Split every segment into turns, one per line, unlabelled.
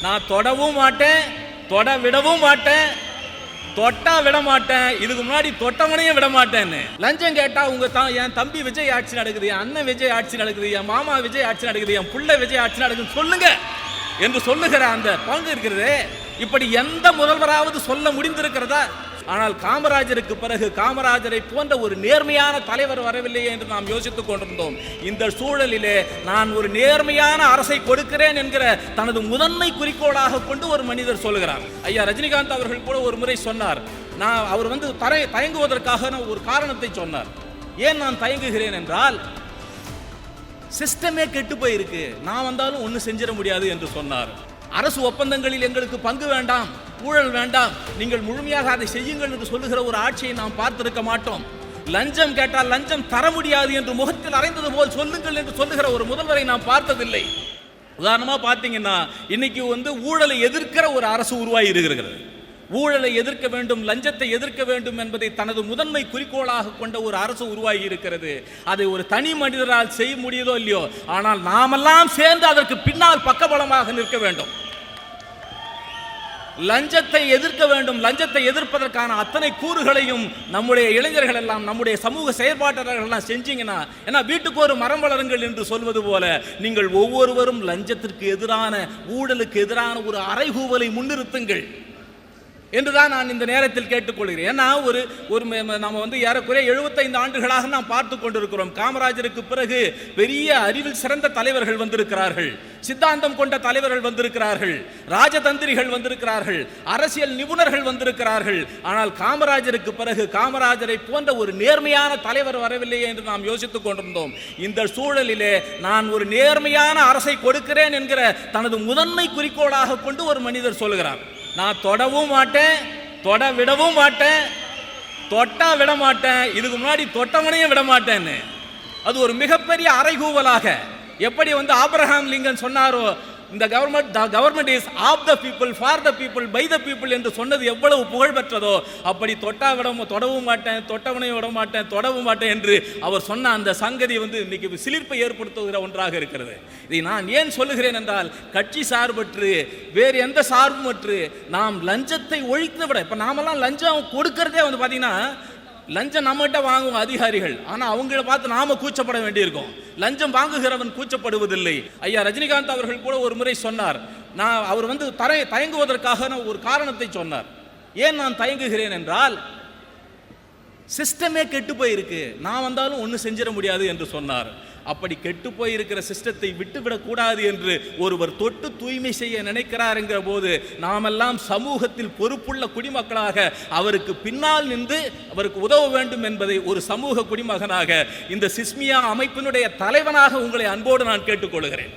நான் தொடவும் மாட்டேன், தொட விடவும் மாட்டேன், தொட்டா விட மாட்டேன், இதுக்கு முன்னாடி தொட்டவனையும் விட மாட்டேன்னு. லஞ்சம் கேட்டா என் தம்பி விஜய் ஆட்சி நடக்குது, என் அண்ணன் விஜய் ஆட்சி நடக்குது, என் மாமா விஜய் ஆட்சி நடக்குது, என் புள்ள விஜய் ஆட்சி நடக்குது சொல்லுங்க என்று சொல்லுகிற அந்த பங்கு இருக்கிறது. இப்படி எந்த முதல்வராவது சொல்ல முடிந்திருக்கிறதா? ஆனால் காமராஜருக்கு பிறகு காமராஜரை போன்ற ஒரு நேர்மையான தலைவர் வரவில்லையே என்று நாம் யோசித்துக் கொண்டிருந்தோம். இந்த சூழலிலே நான் ஒரு நேர்மையான அரசை கொடுக்கிறேன் என்கிற தனது முதன்மை குறிக்கோளாக கொண்டு ஒரு மனிதர் சொல்லுகிறார். ஐயா ரஜினிகாந்த் அவர்கள் கூட ஒரு முறை சொன்னார், அவர் தயங்குவதற்காக ஒரு காரணத்தை சொன்னார். ஏன் நான் தயங்குகிறேன் என்றால், சிஸ்டமே கெட்டு போயிருக்கு, நான் வந்தாலும் ஒன்றும் செஞ்சிட முடியாது என்று சொன்னார். அரசு ஒப்பந்தங்களில் எங்களுக்கு பங்கு வேண்டாம், ஊழல் வேண்டாம், நீங்கள் முழுமையாக அதை செய்யுங்கள் என்று சொல்லுகிற ஒரு ஆட்சியை நாம் பார்த்திருக்க மாட்டோம். லஞ்சம் கேட்டால் லஞ்சம் தர முடியாது என்று முகத்தில் அறைந்தது போல் சொல்லுங்கள் என்று சொல்லுகிற ஒரு முதல்வரை நாம் பார்த்ததில்லை. உதாரணமா பார்த்தீங்கன்னா, இன்னைக்கு ஊழலை எதிர்க்கிற ஒரு அரசு உருவாகி இருக்கிறது. ஊழலை எதிர்க்க வேண்டும், லஞ்சத்தை எதிர்க்க வேண்டும் என்பதை தனது முதன்மை குறிக்கோளாக கொண்ட ஒரு அரசு உருவாகி இருக்கிறது. அதை ஒரு தனி மனிதரால் செய்ய முடியுதோ இல்லையோ, ஆனால் நாமெல்லாம் சேர்ந்து அதற்கு பின்னால் பக்கபலமாக நிற்க வேண்டும். லஞ்சத்தை எதிர்க்க வேண்டும். லஞ்சத்தை எதிர்ப்பதற்கான அத்தனை கூறுகளையும் நம்முடைய இளைஞர்கள் எல்லாம், நம்முடைய சமூக செயற்பாட்டாளர்கள் எல்லாம் செஞ்சீங்கன்னா, ஏன்னா வீட்டுக்கு ஒரு மரம் வளருங்கள் என்று சொல்வது போல, நீங்கள் ஒவ்வொருவரும் லஞ்சத்திற்கு எதிரான, ஊழலுக்கு எதிரான ஒரு அறைகூவலை முன்னிறுத்துங்கள் என்றுதான் நான் இந்த நேரத்தில் கேட்டுக்கொள்கிறேன். ஏன்னா நம்ம ஏறக்குறைய 75 ஆண்டுகளாக நாம் பார்த்து கொண்டிருக்கிறோம். காமராஜருக்கு பிறகு பெரிய அறிவில் சிறந்த தலைவர்கள் வந்திருக்கிறார்கள், சித்தாந்தம் கொண்ட தலைவர்கள் வந்திருக்கிறார்கள், ராஜதந்திரிகள் வந்திருக்கிறார்கள், அரசியல் நிபுணர்கள் வந்திருக்கிறார்கள். ஆனால் காமராஜருக்கு பிறகு காமராஜரை போன்ற ஒரு நேர்மையான தலைவர் வரவில்லையே என்று நாம் யோசித்துக் கொண்டிருந்தோம். இந்த சூழலிலே நான் ஒரு நேர்மையான அரசை கொடுக்கிறேன் என்கிற தனது முதன்மை குறிக்கோளாக கொண்டு ஒரு மனிதர் சொல்லுகிறார். நான் தொடவும் மாட்டேன், தொட விடவும் மாட்டேன், தொட்டா விட மாட்டேன், இதுக்கு முன்னாடி தொட்டவனையும் விட மாட்டேன்னு. அது ஒரு மிகப்பெரிய அறைகூவலாக, எப்படி ஆபிரகாம் லிங்கன் சொன்னாரோ, இந்த government is of the people, for the people, by the people என்று சொன்னது எவ்வளவு புகழ் பெற்றதோ, அப்படி தொடவும் மாட்டேன், தொட்டவனையும் விட மாட்டேன், தொடவும் மாட்டேன் என்று அவர் சொன்ன அந்த சங்கதி இன்னைக்கு சிலிர்ப்பை ஏற்படுத்துகிற ஒன்றாக இருக்கிறது. இதை நான் ஏன் சொல்லுகிறேன் என்றால், கட்சி சார்பற்று வேறு எந்த சார்புமற்று நாம் லஞ்சத்தை ஒழித்து விட, இப்ப நாமெல்லாம் லஞ்சம் கொடுக்கிறதே பார்த்தீங்கன்னா, லஞ்சம் நம்மகிட்ட வாங்குவோம் அதிகாரிகள், ஆனால் அவங்கள பார்த்து நாம கூச்சப்பட வேண்டியிருக்கும். லஞ்சம் வாங்குகிறவன் கூச்சப்படுவதில்லை. ஐயா ரஜினிகாந்த் அவர்கள் கூட ஒரு முறை சொன்னார், அவர் தயங்குவதற்காக ஒரு காரணத்தை சொன்னார். ஏன் நான் தயங்குகிறேன் என்றால், சிஸ்டமே கெட்டு போயிருக்கு, நான் வந்தாலும் ஒன்றும் செஞ்சிட முடியாது என்று சொன்னார். அப்படி கெட்டு போயிருக்கிற சிஸ்டத்தை விட்டுவிடக் கூடாது என்று ஒருவர் தொட்டு தூய்மை செய்ய நினைக்கிறார் என்கிற போது, நாமெல்லாம் சமூகத்தில் பொறுப்புள்ள குடிமக்களாக அவருக்கு பின்னால் நின்று அவருக்கு உதவ வேண்டும் என்பதை ஒரு சமூக குடிமகனாக, இந்த சிஸ்மியா அமைப்பினுடைய தலைவனாக உங்களை அன்போடு நான் கேட்டுக்கொள்கிறேன்.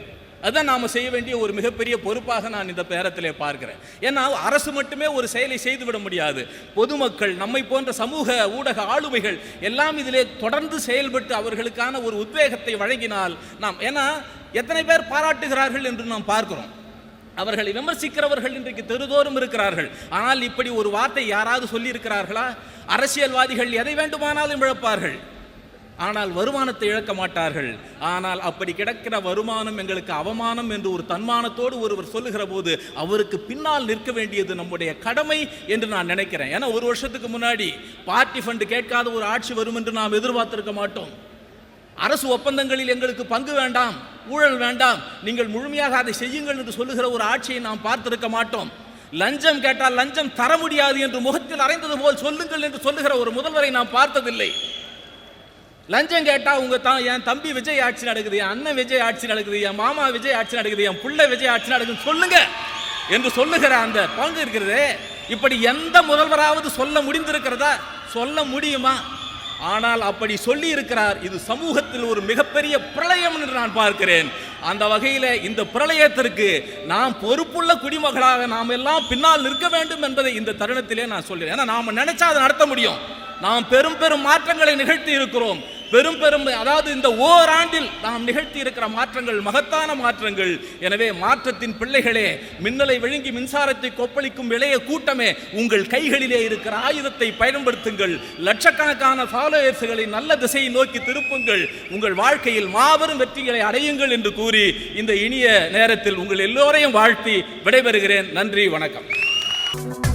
அதுதான் நாம் செய்ய வேண்டிய ஒரு மிகப்பெரிய பொறுப்பாக நான் இந்த பேரத்திலே பார்க்கிறேன். ஏன்னா அரசு மட்டுமே ஒரு செயலை செய்துவிட முடியாது. பொதுமக்கள், நம்மை போன்ற சமூக ஊடக ஆளுமைகள் எல்லாம் இதிலே தொடர்ந்து செயல்பட்டு அவர்களுக்கான ஒரு உத்வேகத்தை வழங்கினால் நாம், ஏன்னா எத்தனை பேர் பாராட்டுகிறார்கள் என்று நாம் பார்க்கிறோம். அவர்களை விமர்சிக்கிறவர்கள் இன்றைக்கு தெருதோறும் இருக்கிறார்கள். ஆனால் இப்படி ஒரு வார்த்தை யாராவது சொல்லி இருக்கிறார்களா? அரசியல்வாதிகள் எதை வேண்டுமானாலும் இழப்பார்கள், ஆனால் வருமானத்தை இழக்க மாட்டார்கள். ஆனால் அப்படி கிடக்கிற வருமானம் எங்களுக்கு அவமானம் என்று ஒரு தன்மானத்தோடு ஒருவர் சொல்லுகிற போது, அவருக்கு பின்னால் நிற்க வேண்டியது நம்முடைய கடமை என்று நான் நினைக்கிறேன். ஏன்னா ஒரு வருஷத்துக்கு முன்னாடி பார்ட்டி ஃபண்ட் கேட்காத ஒரு ஆட்சி வரும் என்று நாம் எதிர்பார்த்திருக்க மாட்டோம். அரசு ஒப்பந்தங்களில் எங்களுக்கு பங்கு வேண்டாம், ஊழல் வேண்டாம், நீங்கள் முழுமையாக அதை செய்யுங்கள் என்று சொல்லுகிற ஒரு ஆட்சியை நாம் பார்த்திருக்க மாட்டோம். லஞ்சம் கேட்டால் லஞ்சம் தர முடியாது என்று முகத்தில் அறைந்தது போல் சொல்லுங்கள் என்று சொல்லுகிற ஒரு முதல்வரை நாம் பார்த்ததில்லை. லஞ்சம் கேட்டா என் தம்பி விஜய் ஆட்சி நடக்குது, என் அண்ணன் விஜய் ஆட்சி நடக்குது, என் மாமா விஜய் ஆட்சி நடக்குது, என் புள்ள விஜய் ஆட்சி நடக்குது சொல்லுங்க என்று சொல்லுகிற அந்த பங்கு இருக்கிறது. இப்படி எந்த முதல்வராவது சொல்ல முடிந்திருக்கிறதா? சொல்ல முடியுமா? ஆனால் அப்படி சொல்லி இருக்கிறார். இது சமூகத்தில் ஒரு மிகப்பெரிய பிரளயம் என்று நான் பார்க்கிறேன். அந்த வகையில் இந்த பிரளயத்திற்கு நாம் பொறுப்புள்ள குடிமகளாக நாம் எல்லாம் பின்னால் நிற்க வேண்டும் என்பதை இந்த தருணத்திலே நான் சொல்கிறேன். ஏன்னா நாம் நினைச்சா அதை நடத்த முடியும். நாம் பெரும் பெரும் மாற்றங்களை நிகழ்த்தி இருக்கிறோம். பெரும் பெரும் அதாவது இந்த ஓராண்டில் நாம் நிகழ்த்தி இருக்கிற மாற்றங்கள் மகத்தான மாற்றங்கள். எனவே மாற்றத்தின் பிள்ளைகளே, மின்னலை விழுங்கி மின்சாரத்தை கொப்பளிக்கும் இளைய கூட்டமே, உங்கள் கைகளிலே இருக்கிற ஆயுதத்தை பயன்படுத்துங்கள். லட்சக்கணக்கான ஃபாலோவர்ஸ்களை நல்ல திசையை நோக்கி திருப்புங்கள். உங்கள் வாழ்க்கையில் மாபெரும் வெற்றிகளை அடையுங்கள் என்று கூறி இந்த இனிய நேரத்தில் உங்கள் எல்லோரையும் வாழ்த்தி விடைபெறுகிறேன். நன்றி, வணக்கம்.